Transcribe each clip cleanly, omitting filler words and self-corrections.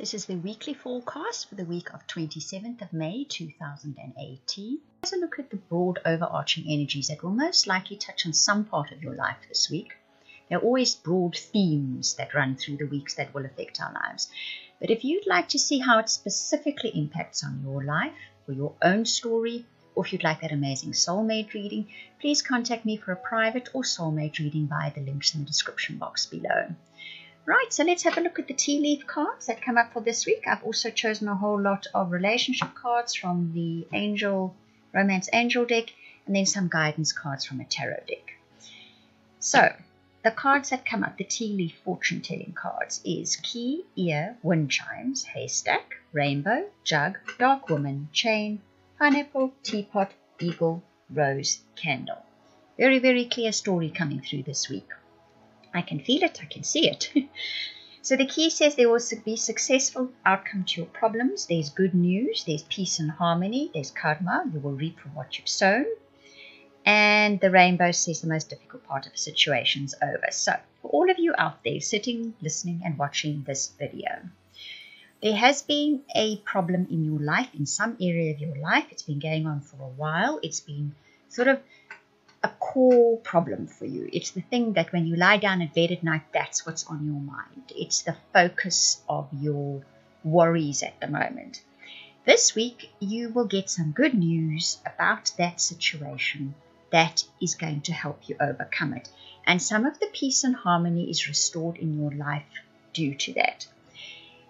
This is the weekly forecast for the week of 27th of May 2018. As a look at the broad overarching energies that will most likely touch on some part of your life this week. There are always broad themes that run through the weeks that will affect our lives. But if you'd like to see how it specifically impacts on your life, or your own story, or if you'd like that amazing soulmate reading, please contact me for a private or soulmate reading via the links in the description box below. Right, so let's have a look at the tea leaf cards that come up for this week. I've also chosen a whole lot of relationship cards from the Romance Angel deck, and then some guidance cards from a tarot deck. So, the cards that come up, the tea leaf fortune telling cards, is key, ear, wind chimes, haystack, rainbow, jug, dark woman, chain, pineapple, teapot, eagle, rose, candle. Very, very clear story coming through this week. I can feel it, I can see it. So the key says there will be successful outcome to your problems. There's good news, there's peace and harmony, there's karma, you will reap from what you've sown. And the rainbow says the most difficult part of the situation's over. So for all of you out there sitting, listening and watching this video, there has been a problem in your life, in some area of your life. It's been going on for a while. It's been sort of a core problem for you. It's the thing that when you lie down in bed at night, that's what's on your mind. It's the focus of your worries at the moment. This week, you will get some good news about that situation that is going to help you overcome it. And some of the peace and harmony is restored in your life due to that.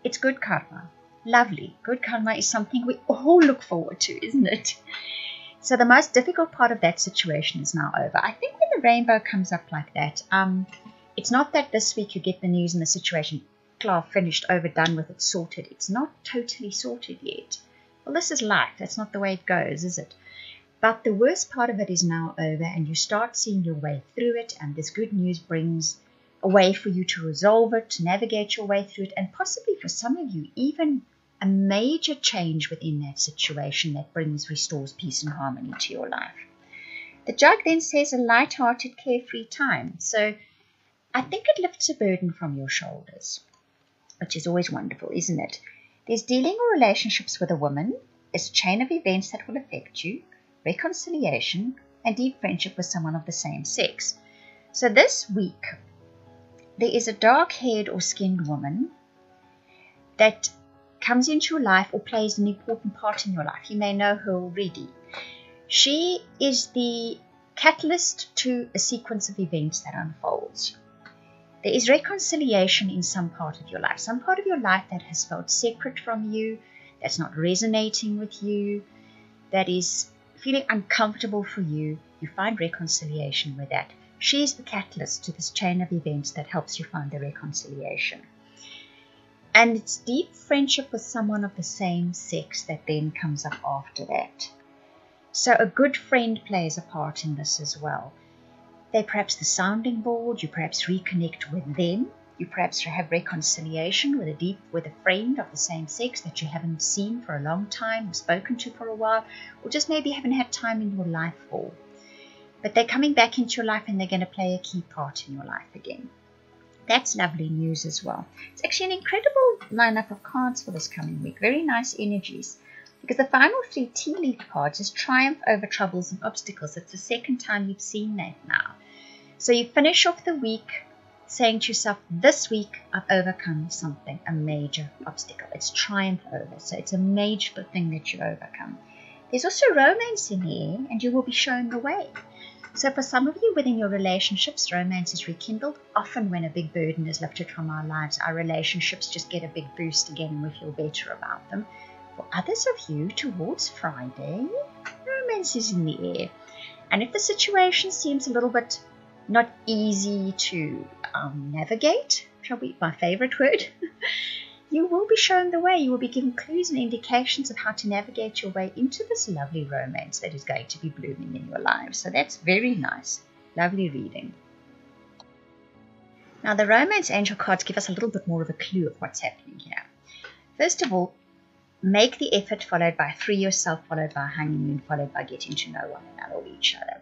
It's good karma. Lovely. Good karma is something we all look forward to, isn't it? So the most difficult part of that situation is now over. I think when the rainbow comes up like that, it's not that this week you get the news and the situation, finished, over, done with it, sorted. It's not totally sorted yet. Well, this is life. That's not the way it goes, is it? But the worst part of it is now over, and you start seeing your way through it, and this good news brings a way for you to resolve it, to navigate your way through it, and possibly for some of you, even a major change within that situation that restores peace and harmony to your life. The jug then says a light-hearted, carefree time. So I think it lifts a burden from your shoulders, which is always wonderful, isn't it? There's dealing or relationships with a woman. It's a chain of events that will affect you, reconciliation, and deep friendship with someone of the same sex. So this week, there is a dark-haired or skinned woman that comes into your life or plays an important part in your life. You may know her already. She is the catalyst to a sequence of events that unfolds. There is reconciliation in some part of your life. Some part of your life that has felt separate from you, that's not resonating with you, that is feeling uncomfortable for you. You find reconciliation with that. She is the catalyst to this chain of events that helps you find the reconciliation. And it's deep friendship with someone of the same sex that then comes up after that. So a good friend plays a part in this as well. They're perhaps the sounding board. You perhaps reconnect with them. You perhaps have reconciliation with a friend of the same sex that you haven't seen for a long time, or spoken to for a while, or just maybe haven't had time in your life for. But they're coming back into your life, and they're going to play a key part in your life again. That's lovely news as well. It's actually an incredible lineup of cards for this coming week. Very nice energies. Because the final 3 tea leaf cards is triumph over troubles and obstacles. It's the second time you've seen that now. So you finish off the week saying to yourself, this week I've overcome something, a major obstacle. It's triumph over. So it's a major thing that you overcome. There's also romance in the air, and you will be shown the way. So for some of you within your relationships, romance is rekindled. Often when a big burden is lifted from our lives, our relationships just get a big boost again and we feel better about them. For others of you, towards Friday, romance is in the air. And if the situation seems a little bit not easy to navigate, shall be my favorite word, you will be shown the way. You will be given clues and indications of how to navigate your way into this lovely romance that is going to be blooming in your lives. So that's very nice. Lovely reading. Now the Romance Angel cards give us a little bit more of a clue of what's happening here. First of all, make the effort, followed by free yourself, followed by honeymoon, followed by getting to know one another or each other.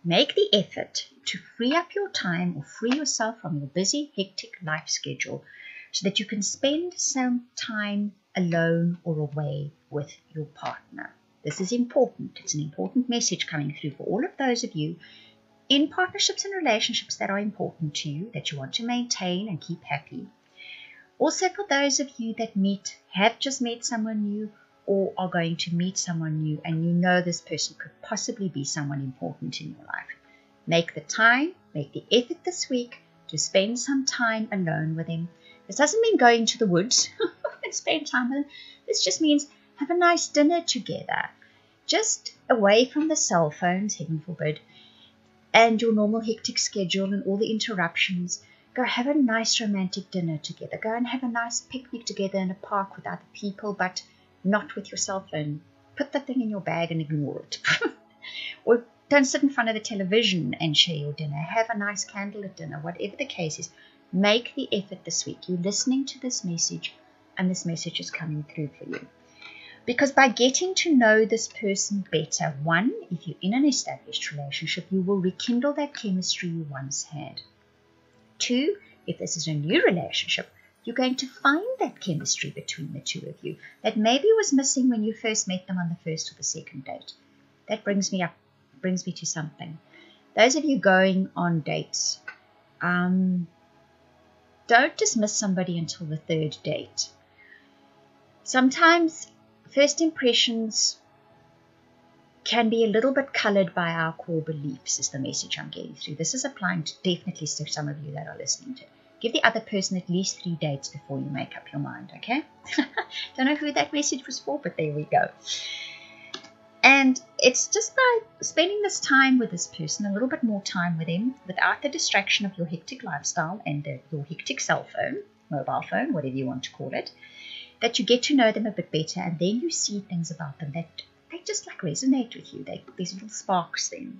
Make the effort to free up your time or free yourself from your busy, hectic life schedule so that you can spend some time alone or away with your partner. This is important. It's an important message coming through for all of those of you in partnerships and relationships that are important to you, that you want to maintain and keep happy. Also for those of you that have just met someone new or are going to meet someone new, and you know this person could possibly be someone important in your life. Make the time, make the effort this week to spend some time alone with him. This doesn't mean going to the woods and spend time with him. This just means have a nice dinner together, just away from the cell phones, heaven forbid, and your normal hectic schedule and all the interruptions. Go have a nice romantic dinner together. Go and have a nice picnic together in a park with other people, but not with your cell phone. Put the thing in your bag and ignore it. Or don't sit in front of the television and share your dinner. Have a nice candlelit dinner. Whatever the case is, make the effort this week. You're listening to this message, and this message is coming through for you. Because by getting to know this person better, one, if you're in an established relationship, you will rekindle that chemistry you once had. Two, if this is a new relationship, you're going to find that chemistry between the two of you that maybe was missing when you first met them on the first or the second date. That brings me to something. Those of you going on dates, don't dismiss somebody until the third date. Sometimes first impressions can be a little bit colored by our core beliefs, is the message I'm getting through. This is applying definitely to some of you that are listening to it. Give the other person at least 3 dates before you make up your mind, okay? Don't know who that message was for, but there we go. And it's just by spending this time with this person, a little bit more time with him, without the distraction of your hectic lifestyle and your hectic cell phone, mobile phone, whatever you want to call it, that you get to know them a bit better, and then you see things about them that they just like resonate with you. These little sparks then.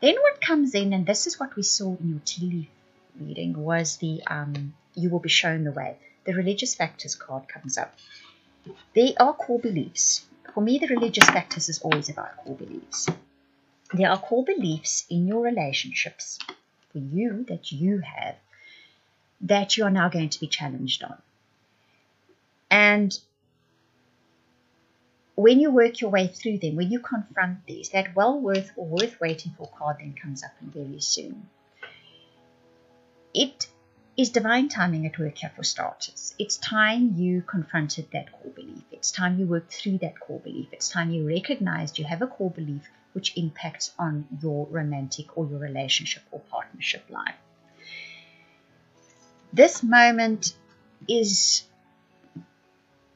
Then what comes in, and this is what we saw in your tea leaf reading, was the you will be shown the way. The religious factors card comes up. There are core beliefs. For me, the religious factors is always about core beliefs. There are core beliefs in your relationships for you that you have that you are now going to be challenged on. And when you work your way through them, when you confront these, that worth waiting for card then comes up very soon. It is divine timing at work here for starters. It's time you confronted that core belief. It's time you worked through that core belief. It's time you recognized you have a core belief which impacts on your romantic or your relationship or partnership life. This moment is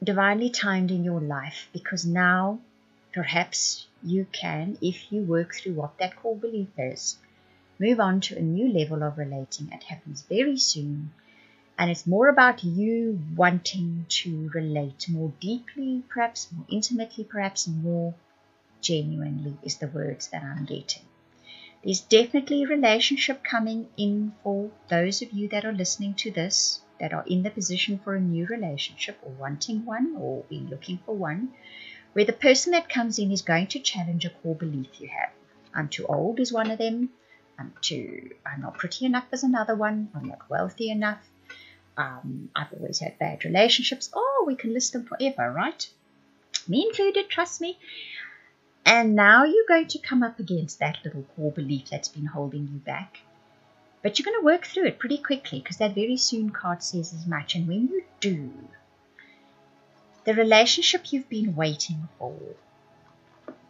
divinely timed in your life, because now perhaps you can, if you work through what that core belief is, move on to a new level of relating. It happens very soon, and it's more about you wanting to relate more deeply, perhaps more intimately, perhaps more genuinely is the words that I'm getting. There's definitely a relationship coming in for those of you that are listening to this, that are in the position for a new relationship or wanting one or in looking for one, where the person that comes in is going to challenge a core belief you have. I'm too old is one of them. I'm not pretty enough as another one. I'm not wealthy enough. I've always had bad relationships. Oh, we can list them forever, right? Me included, trust me. And now you're going to come up against that little core belief that's been holding you back. But you're going to work through it pretty quickly, because that very soon card says as much. And when you do, the relationship you've been waiting for,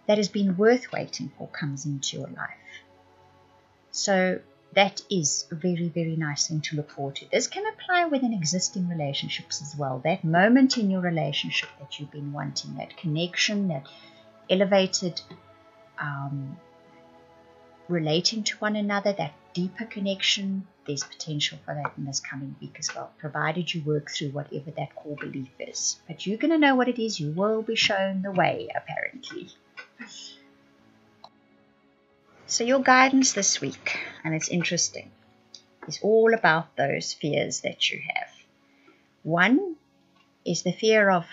that has been worth waiting for, comes into your life. So that is a very, very nice thing to look forward to. This can apply within existing relationships as well. That moment in your relationship that you've been wanting, that connection, that elevated relating to one another, that deeper connection, there's potential for that in this coming week as well, provided you work through whatever that core belief is. But you're going to know what it is. You will be shown the way, apparently. So your guidance this week, and it's interesting, is all about those fears that you have. One is the fear of,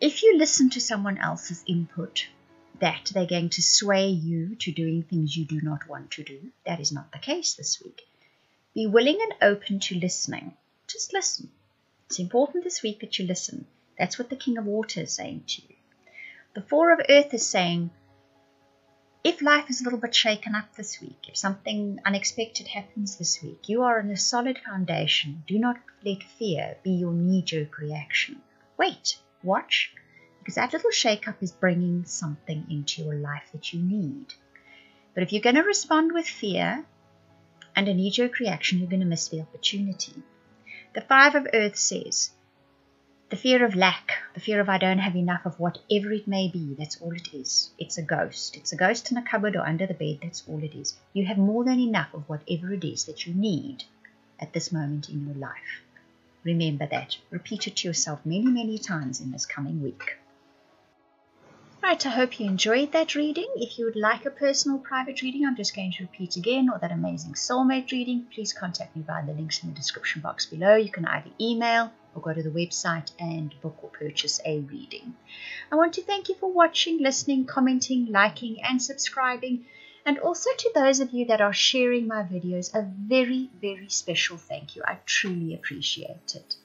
if you listen to someone else's input, that they're going to sway you to doing things you do not want to do. That is not the case this week. Be willing and open to listening just listen. It's important this week that you listen. That's what the King of Water is saying to you. The Four of Earth is saying, if life is a little bit shaken up this week, if something unexpected happens this week, you are on a solid foundation. Do not let fear be your knee-jerk reaction. Wait, watch, because that little shake-up is bringing something into your life that you need. But if you're going to respond with fear and a knee-jerk reaction, you're going to miss the opportunity. The Five of Earth says, the fear of lack, the fear of I don't have enough of whatever it may be, that's all it is. It's a ghost. It's a ghost in a cupboard or under the bed, that's all it is. You have more than enough of whatever it is that you need at this moment in your life. Remember that. Repeat it to yourself many, many times in this coming week. Right, I hope you enjoyed that reading. If you would like a personal private reading, I'm just going to repeat again, or that amazing soulmate reading, please contact me via the links in the description box below. You can either email or go to the website and book or purchase a reading. I want to thank you for watching, listening, commenting, liking, and subscribing. And also to those of you that are sharing my videos, a very, very special thank you. I truly appreciate it.